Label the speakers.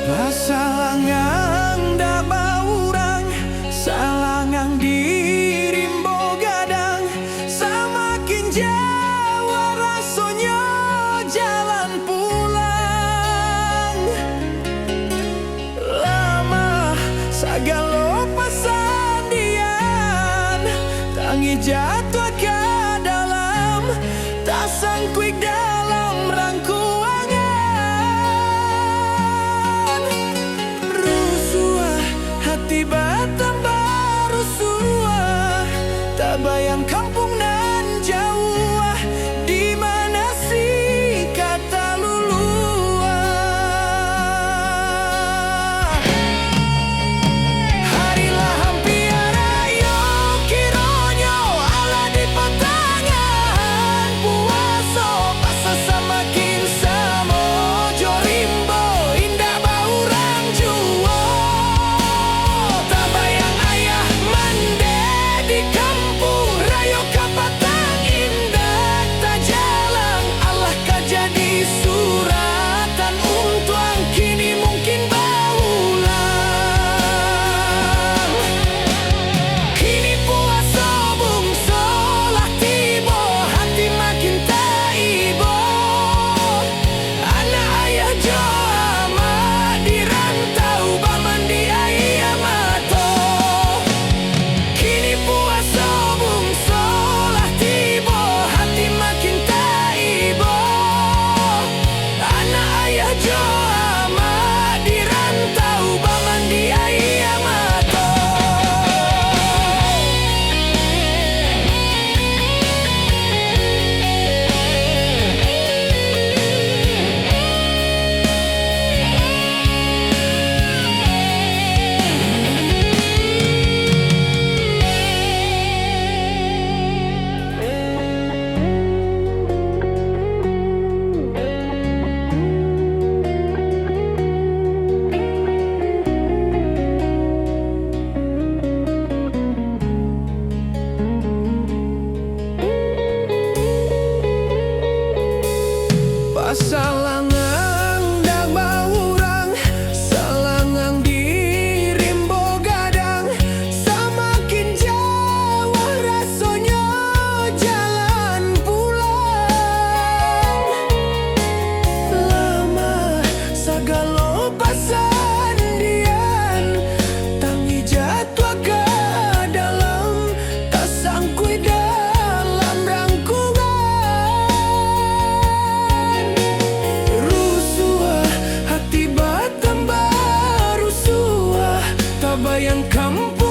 Speaker 1: Pasalangang da baurang, salangang dirimbo gadang, samakin jawa rasonyo jalan pulang. Lama sagalo pasandian, tangi jatuh ke dalam, tak sangkuik dalam rangkuangan. Tiba tambah rusuh, tak bayang kampung nan jauh, di mana sih kata luluah. Harilah hampiara yo kironyo ala di patangan puaso pasa samakin samo jorimbo indah baurang juo. Di kampung rayo kapatang indah tak jalan Allah ka jadi suratan untuang kini mungkin baulang. Kini puasa bungso lah tibo hati makin taibo, anak ayah jo ama di rantau baman di ayah mato. Kini puasa bungso lah tibo hati makin taibo, anak ayah jo ama di rantau baman di ayah mato. Pasalangang da baurang, salangang dirimbo gadang, samakin jawa rasonyo jalan pulang. Lama sagalo pasandian, tangi jatuh ke dalam, tak sangkui dalam rangkungan. Bayang kampung